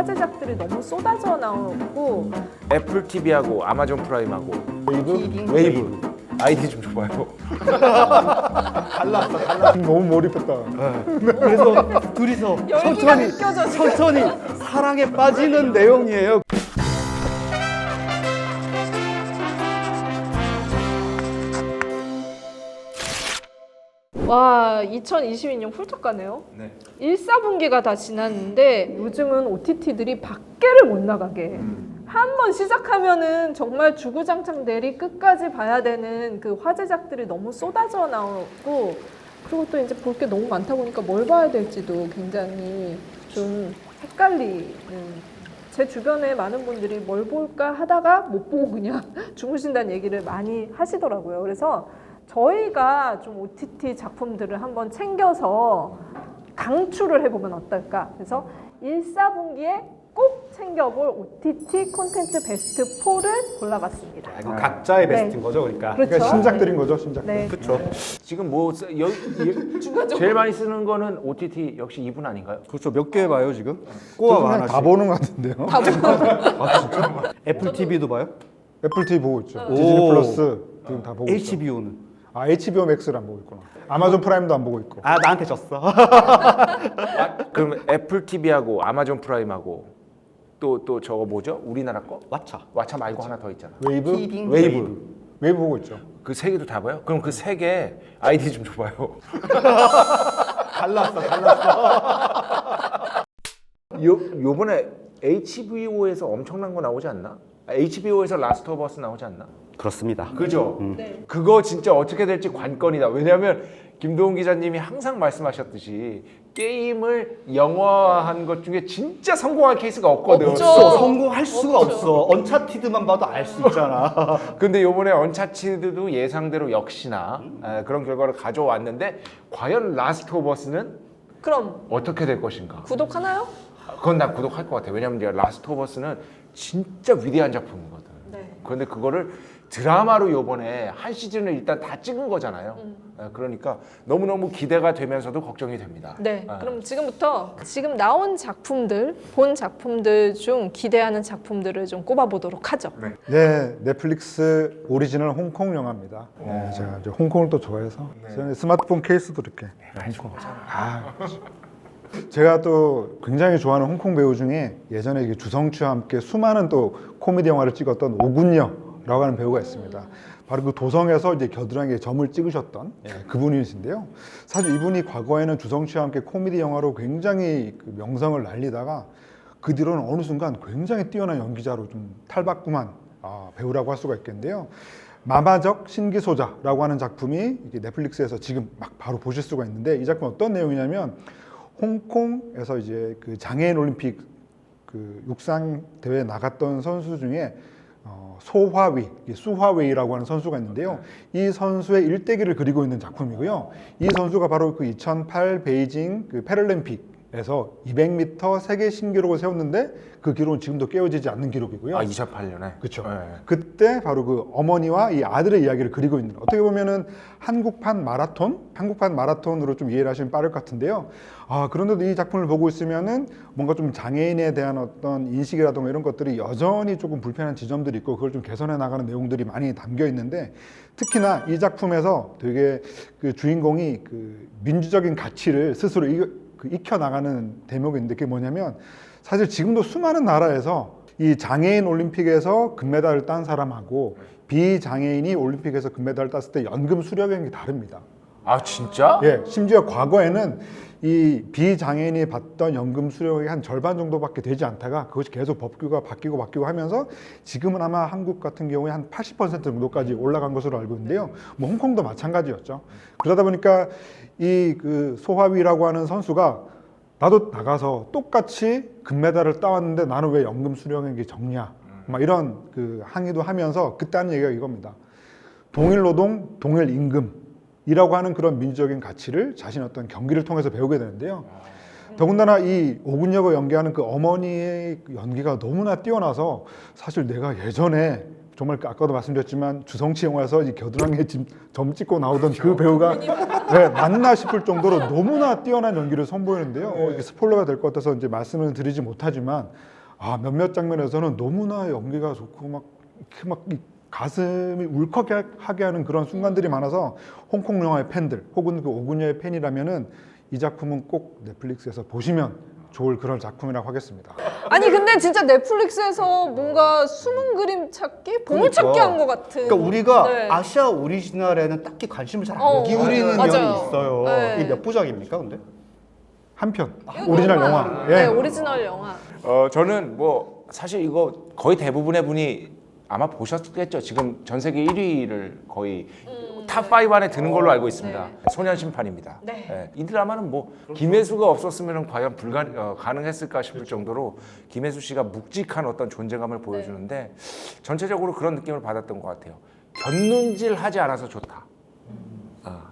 화제작들이 너무 쏟아져 나오고 애플 TV하고 아마존 프라임하고 웨이브. 아이디 좀 줘봐요. 달랐어. 너무 몰입했다. 그래서 둘이서 열기가 느껴져 지금. 천천히 사랑에 빠지는 내용이에요. 와, 2022년 훌쩍 가네요. 네. 1, 4분기가 다 지났는데 요즘은 OTT들이 밖에를 못 나가게 한 번 시작하면은 정말 주구장창 내리 끝까지 봐야 되는 그 화제작들이 너무 쏟아져 나오고, 그리고 또 이제 볼 게 너무 많다 보니까 뭘 봐야 될지도 굉장히 좀 헷갈리는, 제 주변에 많은 분들이 뭘 볼까 하다가 못 보고 그냥 주무신다는 얘기를 많이 하시더라고요. 그래서 저희가 좀 OTT 작품들을 한번 챙겨서 강추를 해보면 어떨까. 그래서 1, 4분기에 꼭 챙겨볼 OTT 콘텐츠 베스트 4를 골라봤습니다. 각자의 네. 베스트인 거죠, 그러니까. 그렇죠. 그러니까 신작들인 거죠, 신작들. 네. 그렇죠. 지금 뭐 제일 많이 쓰는 거는 OTT 역시 이분 아닌가요? 그렇죠. 몇 개 봐요 지금? 저도 꼬아가 그냥 하나씩. 다 보는 것 같은데요. 다 보고 애플 TV도 봐요? 애플 TV 보고 있죠. 오. 디즈니 플러스 지금 다 보고 있죠. HBO는? 아, HBO 맥스를 안 보고 있구나. 아마존 프라임도 안 보고 있고. 아 나한테 졌어. 그럼 애플 TV하고 아마존 프라임하고 또 저거 뭐죠? 우리나라 거? 왓챠 말고 하나 더 있잖아. 웨이브 보고 있죠. 그 세 개도 다 봐요? 그럼 그 세 개 아이디 좀 줘봐요. 달랐어. 요번에 HBO에서 엄청난 거 나오지 않나? HBO에서 라스트 오브 어스 나오지 않나? 그렇습니다. 그죠? 네. 그거 진짜 어떻게 될지 관건이다. 왜냐하면 김도훈 기자님이 항상 말씀하셨듯이 게임을 영화화한 것 중에 진짜 성공한 케이스가 없거든. 없죠. 성공할 수가 없어. 언차티드만 봐도 알 수 있잖아. 근데 요번에 언차티드도 예상대로 역시나 그런 결과를 가져왔는데 과연 라스트 오브 어스는 그럼 어떻게 될 것인가? 구독하나요? 그건 나 구독할 것 같아. 왜냐면 이제 라스트 오브 어스는 진짜 위대한 작품이거든. 네. 그런데 그거를 드라마로 요번에 한 시즌을 일단 다 찍은 거잖아요. 그러니까 너무너무 기대가 되면서도 걱정이 됩니다. 네. 그럼 지금부터 지금 나온 작품들, 본 작품들 중 기대하는 작품들을 좀 꼽아보도록 하죠. 네, 넷플릭스 오리지널 홍콩 영화입니다. 네, 제가 이제 홍콩을 또 좋아해서 저는 스마트폰 케이스도 이렇게. 홍콩. 제가 또 굉장히 좋아하는 홍콩 배우 중에 예전에 이게 주성치와 함께 수많은 또 코미디 영화를 찍었던 오군여라고 하는 배우가 있습니다. 바로 그 도성에서 이제 겨드랑이에 점을 찍으셨던 그분이신데요. 사실 이분이 과거에는 주성치와 함께 코미디 영화로 굉장히 그 명성을 날리다가 그 뒤로는 어느 순간 굉장히 뛰어난 연기자로 좀 탈바꿈한 배우라고 할 수가 있겠는데요. 마마적 신기소자라고 하는 작품이 이게 넷플릭스에서 지금 막 바로 보실 수가 있는데, 이 작품 어떤 내용이냐면 홍콩에서 이제 그 장애인 올림픽 그 육상 대회에 나갔던 선수 중에 소화위, 수화웨이라고 하는 선수가 있는데요. 이 선수의 일대기를 그리고 있는 작품이고요. 이 선수가 바로 그 2008 베이징 그 패럴림픽에서 200m 세계 신기록을 세웠는데 그 기록은 지금도 깨어지지 않는 기록이고요. 2008년에. 그렇죠. 네. 그때 바로 그 어머니와 이 아들의 이야기를 그리고 있는, 어떻게 보면은 한국판 마라톤으로 좀 이해를 하시면 빠를 것 같은데요. 그런데도 이 작품을 보고 있으면은 뭔가 좀 장애인에 대한 어떤 인식이라든가 이런 것들이 여전히 조금 불편한 지점들이 있고, 그걸 좀 개선해 나가는 내용들이 많이 담겨 있는데, 특히나 이 작품에서 되게 그 주인공이 그 민주적인 가치를 스스로 익혀 나가는 대목이 있는데, 그게 뭐냐면 사실 지금도 수많은 나라에서 이 장애인 올림픽에서 금메달을 딴 사람하고 비장애인이 올림픽에서 금메달을 땄을 때 연금 수령액이 다릅니다. 아 진짜? 예, 심지어 과거에는 이 비장애인이 받던 연금 수령액이 한 절반 정도밖에 되지 않다가 그것이 계속 법규가 바뀌고 하면서 지금은 아마 한국 같은 경우에 한 80% 정도까지 올라간 것으로 알고 있는데요. 뭐 홍콩도 마찬가지였죠. 그러다 보니까 이 그 소화위라고 하는 선수가 나도 나가서 똑같이 금메달을 따왔는데 나는 왜 연금 수령액이 적냐, 막 이런 그 항의도 하면서 그때 하는 얘기가 이겁니다. 동일 노동, 동일 임금이라고 하는 그런 민주적인 가치를 자신의 어떤 경기를 통해서 배우게 되는데요. 더군다나 이 오군여가 연기하는 그 어머니의 연기가 너무나 뛰어나서 사실 내가 예전에 정말 아까도 말씀드렸지만 주성치 영화에서 이 겨드랑이에 점 찍고 나오던 그 배우가 네, 맞나 싶을 정도로 너무나 뛰어난 연기를 선보이는데요. 이게 스포일러가 될 것 같아서 이제 말씀을 드리지 못하지만 몇몇 장면에서는 너무나 연기가 좋고 막 이 가슴이 울컥하게 하는 그런 순간들이 많아서 홍콩 영화의 팬들 혹은 그 오군녀의 팬이라면은 이 작품은 꼭 넷플릭스에서 보시면 좋을 그런 작품이라고 하겠습니다. 아니 근데 진짜 넷플릭스에서 뭔가 숨은 그림 찾기, 보물찾기 한 것 같은. 그러니까 우리가 네. 아시아 오리지널에는 딱히 관심을 잘 안 기울이는 맞아요. 면이 있어요. 네. 이게 몇 부작입니까, 근데? 한 편 오리지널 영화. 네, 오리지널 영화. 저는 뭐 사실 이거 거의 대부분의 분이 아마 보셨겠죠. 지금 전 세계 1위를 거의 탑5 안에 드는 걸로 알고 있습니다. 소년 심판입니다. 네. 이 드라마는 뭐 김혜수가 없었으면 과연 가능했을까 싶을 정도로 김혜수 씨가 묵직한 어떤 존재감을 보여주는데 전체적으로 그런 느낌을 받았던 것 같아요. 견눈질하지 않아서 좋다.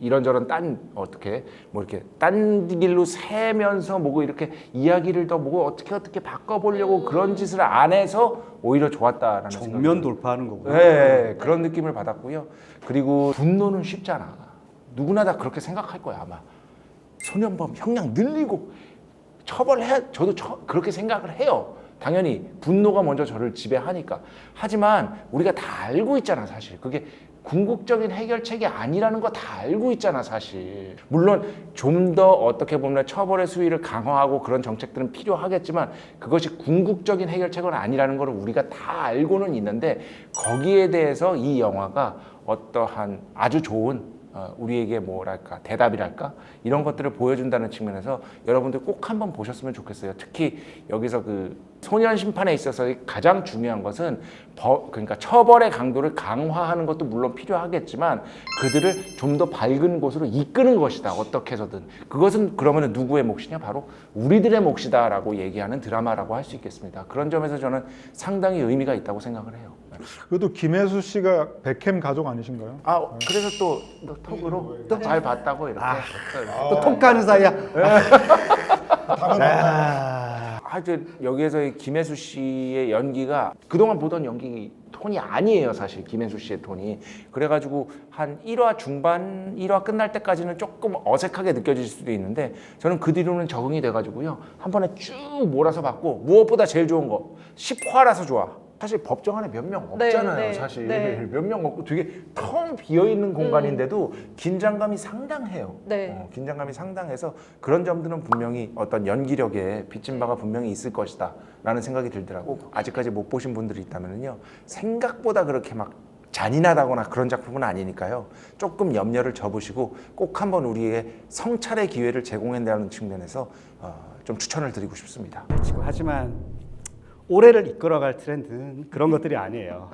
이런저런 어떻게 뭐 이렇게 딴 길로 새면서 뭐고 이렇게 이야기를 더 뭐고 어떻게 바꿔보려고 그런 짓을 안 해서 오히려 좋았다라는 정면 돌파하는 거고요. 네, 그런 느낌을 받았고요. 그리고 분노는 쉽잖아. 누구나 다 그렇게 생각할 거야 아마. 소년범 형량 늘리고 처벌해. 저도 그렇게 생각을 해요. 당연히 분노가 먼저 저를 지배하니까. 하지만 우리가 다 알고 있잖아 사실. 그게 궁극적인 해결책이 아니라는 거 다 알고 있잖아 사실. 물론 좀 더 어떻게 보면 처벌의 수위를 강화하고 그런 정책들은 필요하겠지만 그것이 궁극적인 해결책은 아니라는 걸 우리가 다 알고는 있는데 거기에 대해서 이 영화가 어떠한 아주 좋은 우리에게 뭐랄까 대답이랄까 이런 것들을 보여준다는 측면에서 여러분들 꼭 한번 보셨으면 좋겠어요. 특히 여기서 그 소년 심판에 있어서 가장 중요한 것은 그러니까 처벌의 강도를 강화하는 것도 물론 필요하겠지만 그들을 좀 더 밝은 곳으로 이끄는 것이다. 어떻게 해서든. 그것은 그러면 누구의 몫이냐? 바로 우리들의 몫이다라고 얘기하는 드라마라고 할 수 있겠습니다. 그런 점에서 저는 상당히 의미가 있다고 생각을 해요. 그래도 김혜수 씨가 백햄 가족 아니신가요? 그래서 또 톡으로 또 잘 봤다고 이렇게. 또 통 까는 사이야. 하여튼 여기에서 김혜수 씨의 연기가 그동안 보던 연기 톤이 아니에요 사실. 김혜수 씨의 톤이. 그래가지고 한 1화 중반 1화 끝날 때까지는 조금 어색하게 느껴질 수도 있는데 저는 그 뒤로는 적응이 돼가지고요 한 번에 쭉 몰아서 봤고 무엇보다 제일 좋은 거 10화라서 좋아. 사실 법정 안에 몇 명 없잖아요. 네, 사실 네. 몇 명 없고 되게 텅 비어있는 공간인데도 긴장감이 상당해요. 네. 긴장감이 상당해서 그런 점들은 분명히 어떤 연기력에 빚진 바가 분명히 있을 것이다 라는 생각이 들더라고. 아직까지 못 보신 분들이 있다면요 생각보다 그렇게 막 잔인하다거나 그런 작품은 아니니까요 조금 염려를 접으시고 꼭 한번 우리의 성찰의 기회를 제공한다는 측면에서 좀 추천을 드리고 싶습니다. 하지만 올해를 이끌어갈 트렌드는 그런 것들이 아니에요.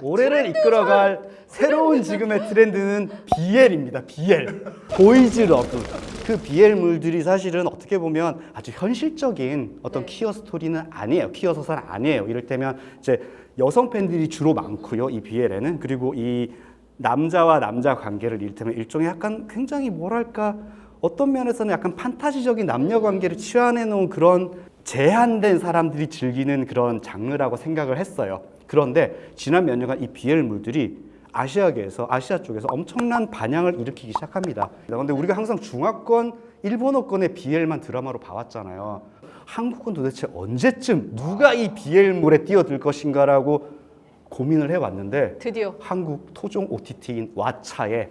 올해를 이끌어갈 새로운 지금의 트렌드는 BL입니다. BL. 보이즈 러브. 그 BL물들이 사실은 어떻게 보면 아주 현실적인 어떤 퀴어 스토리는 아니에요. 퀴어 서사는 아니에요. 이를테면 이제 여성 팬들이 주로 많고요. 이 BL에는. 그리고 이 남자와 남자 관계를 이를테면 일종의 약간 굉장히 뭐랄까 어떤 면에서는 약간 판타지적인 남녀 관계를 치환해 놓은 그런 제한된 사람들이 즐기는 그런 장르라고 생각을 했어요. 그런데 지난 몇 년간 이 BL물들이 아시아계에서 아시아 쪽에서 엄청난 반향을 일으키기 시작합니다. 그런데 우리가 항상 중화권, 일본어권의 BL만 드라마로 봐왔잖아요. 한국은 도대체 언제쯤 누가 이 BL물에 뛰어들 것인가라고 고민을 해왔는데 드디어. 한국 토종 OTT인 왓챠의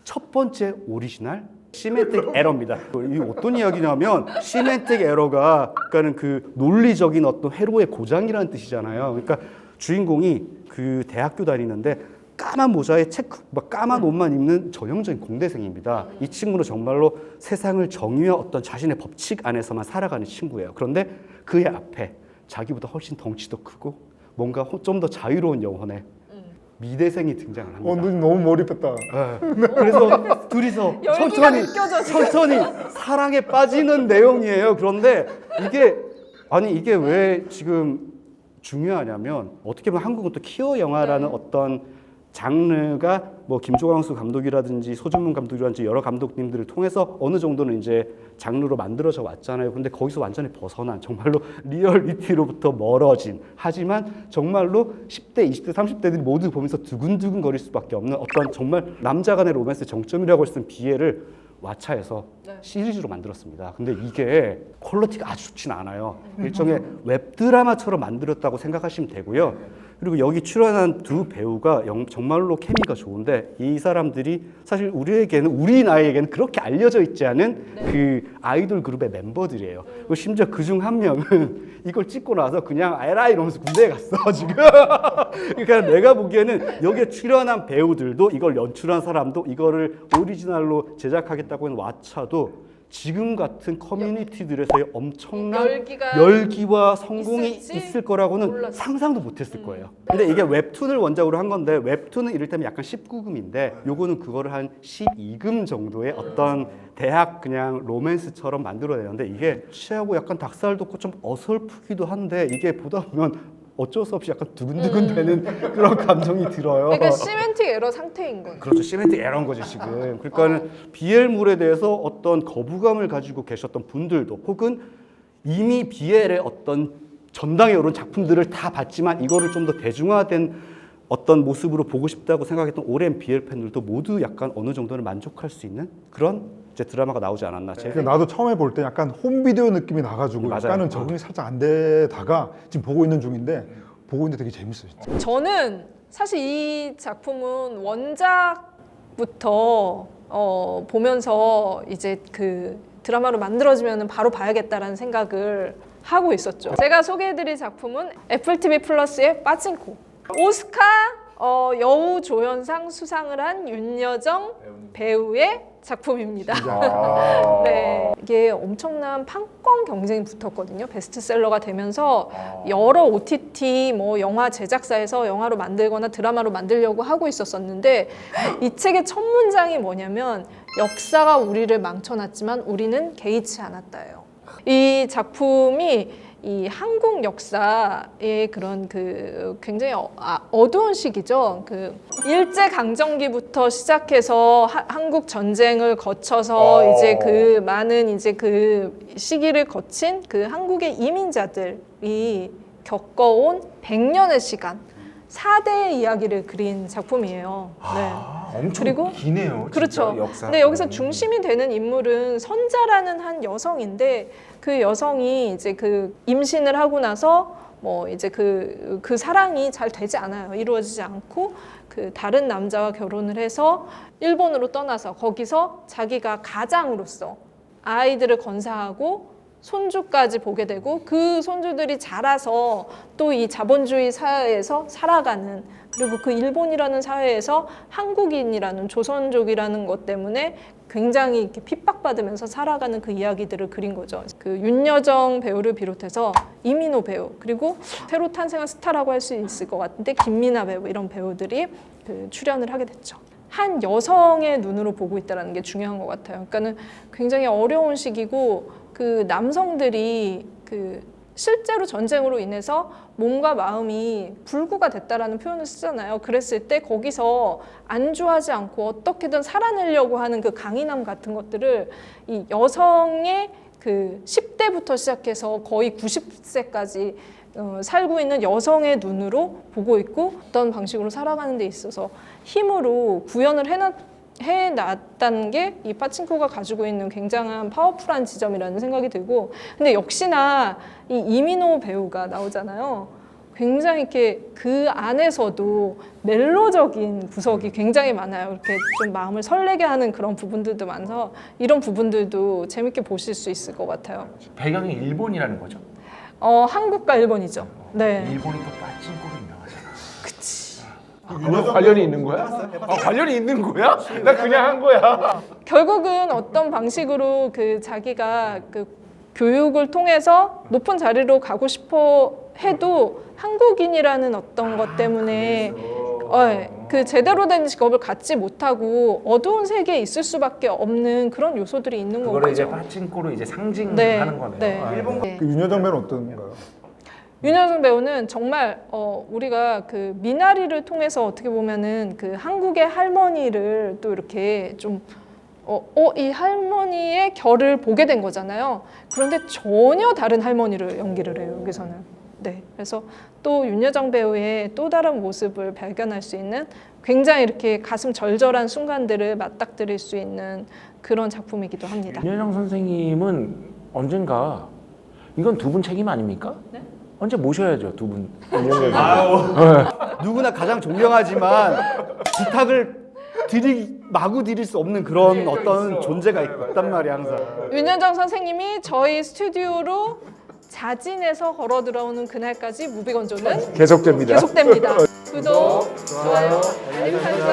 첫 번째 오리지널 시멘틱 에러입니다. 이 어떤 이야기냐면 시멘틱 에러가 그러니까는 그 논리적인 어떤 회로의 고장이라는 뜻이잖아요. 그러니까 주인공이 그 대학교 다니는데 까만 모자에 체크, 막 까만 옷만 입는 전형적인 공대생입니다. 이 친구는 정말로 세상을 정의와 어떤 자신의 법칙 안에서만 살아가는 친구예요. 그런데 그의 앞에 자기보다 훨씬 덩치도 크고 뭔가 좀 더 자유로운 영혼의 미대생이 등장을 합니다. 너무 몰입했다. 그래서 둘이서 열기가 느껴져, 지금. 천천히 사랑에 빠지는 내용이에요. 그런데 이게 왜 지금 중요하냐면 어떻게 보면 한국은 또 퀴어 영화라는 어떤 장르가 뭐 김조광수 감독이라든지 소준문 감독이라든지 여러 감독님들을 통해서 어느 정도는 이제 장르로 만들어져 왔잖아요. 근데 거기서 완전히 벗어난 정말로 리얼리티로부터 멀어진 하지만 정말로 10대, 20대, 30대들이 모두 보면서 두근두근 거릴 수밖에 없는 어떤 정말 남자 간의 로맨스의 정점이라고 할 수 있는 비애를 왓챠에서 시리즈로 만들었습니다. 근데 이게 퀄리티가 아주 좋진 않아요. 일종의 웹드라마처럼 만들었다고 생각하시면 되고요. 그리고 여기 출연한 두 배우가 정말로 케미가 좋은데 이 사람들이 사실 우리 나이에게는 그렇게 알려져 있지 않은 그 아이돌 그룹의 멤버들이에요. 그리고 심지어 그중 한 명은 이걸 찍고 나서 그냥 에라 이러면서 군대에 갔어 지금. 그러니까 내가 보기에는 여기에 출연한 배우들도 이걸 연출한 사람도 이거를 오리지널로 제작하겠다고 하는 왓챠도 지금 같은 커뮤니티들에서의 엄청난 열기와 성공이 있을지 있을 거라고는 몰랐어요. 상상도 못했을 거예요. 근데 이게 웹툰을 원작으로 한 건데 웹툰은 이를테면 약간 19금인데 요거는 그거를 한 12금 정도의 어떤 대학 그냥 로맨스처럼 만들어내는데 이게 취하고 약간 닭살 돋고 좀 어설프기도 한데 이게 보다 보면 어쩔 수 없이 약간 두근두근 되는 그런 감정이 들어요. 그러니까 시멘틱 에러 상태인 거예요. 그렇죠. 시멘틱 에러인 거지 지금. 그러니까는 BL물에 대해서 어떤 거부감을 가지고 계셨던 분들도 혹은 이미 BL의 어떤 전당에 오른 작품들을 다 봤지만 이거를 좀 더 대중화된 어떤 모습으로 보고 싶다고 생각했던 오랜 BL 팬들도 모두 약간 어느 정도는 만족할 수 있는 그런 이제 드라마가 나오지 않았나. 나도 처음에 볼 때 약간 홈비디오 느낌이 나가지고 맞아요. 약간은 적응이 살짝 안 되다가 지금 보고 있는 중인데 보고 있는데 되게 재밌어요. 진짜. 저는 사실 이 작품은 원작부터 보면서 이제 그 드라마로 만들어지면 바로 봐야겠다라는 생각을 하고 있었죠. 제가 소개해드릴 작품은 애플 TV 플러스의 빠찡코. 오스카 여우 조연상 수상을 한 윤여정 배우의 작품입니다. 네, 이게 엄청난 판권 경쟁이 붙었거든요. 베스트셀러가 되면서 여러 OTT 뭐 영화 제작사에서 영화로 만들거나 드라마로 만들려고 하고 있었었는데 이 책의 첫 문장이 뭐냐면 역사가 우리를 망쳐놨지만 우리는 개의치 않았다예요. 이 작품이 이 한국 역사의 그런 그 굉장히 어두운 시기죠. 그 일제 강점기부터 시작해서 한국 전쟁을 거쳐서 이제 그 많은 이제 그 시기를 거친 그 한국의 이민자들이 겪어온 100년의 시간, 4대의 이야기를 그린 작품이에요. 네. 엄청 그리고 기네요. 그렇죠. 진짜, 역사. 근데 여기서 중심이 되는 인물은 선자라는 한 여성인데 그 여성이 이제 그 임신을 하고 나서 뭐 이제 그 사랑이 잘 되지 않아요. 이루어지지 않고 그 다른 남자와 결혼을 해서 일본으로 떠나서 거기서 자기가 가장으로서 아이들을 건사하고 손주까지 보게 되고 그 손주들이 자라서 또 이 자본주의 사회에서 살아가는, 그리고 그 일본이라는 사회에서 한국인이라는 조선족이라는 것 때문에 굉장히 이렇게 핍박받으면서 살아가는 그 이야기들을 그린 거죠. 그 윤여정 배우를 비롯해서 이민호 배우, 그리고 새로 탄생한 스타라고 할 수 있을 것 같은데 김미나 배우, 이런 배우들이 그 출연을 하게 됐죠. 한 여성의 눈으로 보고 있다는 게 중요한 것 같아요. 그러니까는 굉장히 어려운 시기고 그 남성들이 그 실제로 전쟁으로 인해서 몸과 마음이 불구가 됐다라는 표현을 쓰잖아요. 그랬을 때 거기서 안주하지 않고 어떻게든 살아내려고 하는 그 강인함 같은 것들을 이 여성의 그 10대부터 시작해서 거의 90세까지 살고 있는 여성의 눈으로 보고 있고 어떤 방식으로 살아가는 데 있어서 힘으로 구현을 해놨다는 게 이 빠친코가 가지고 있는 굉장한 파워풀한 지점이라는 생각이 들고, 근데 역시나 이 이민호 배우가 나오잖아요. 굉장히 이렇게 그 안에서도 멜로적인 구석이 굉장히 많아요. 이렇게 좀 마음을 설레게 하는 그런 부분들도 많아서 이런 부분들도 재밌게 보실 수 있을 것 같아요. 배경이 일본이라는 거죠? 한국과 일본이죠. 네. 일본이 또 빠친코로 유명하잖아. 그치. 관련이 있는 거야? 관련이 있는 거야? 나 그냥 한 거야. 결국은 어떤 방식으로 그 자기가 그 교육을 통해서 높은 자리로 가고 싶어 해도 한국인이라는 어떤 것 때문에 그 제대로 된 직업을 갖지 못하고 어두운 세계에 있을 수밖에 없는 그런 요소들이 있는 거죠. 그거를 이제 빠친코로 이제 상징하는 네, 거네요. 네. 아, 일본 그 윤여정 배우는 어떤가요? 윤여정 배우는 정말 우리가 그 미나리를 통해서 어떻게 보면은 그 한국의 할머니를 또 이렇게 좀 이 할머니의 결을 보게 된 거잖아요. 그런데 전혀 다른 할머니를 연기를 해요, 여기서는. 네. 그래서 또 윤여정 배우의 또 다른 모습을 발견할 수 있는 굉장히 이렇게 가슴 절절한 순간들을 맞닥뜨릴 수 있는 그런 작품이기도 합니다. 윤여정 선생님은 언젠가 이건 두 분 책임 아닙니까? 네? 언제 모셔야죠, 두 분. 누구나 가장 존경하지만 부탁을 마구 드릴 수 없는 그런 어떤 존재가 있단 말이야 항상. 윤여정 선생님이 저희 스튜디오로 자진해서 걸어 들어오는 그날까지 무비건조는 계속됩니다. 계속됩니다. 구독, 좋아요, 알림 설정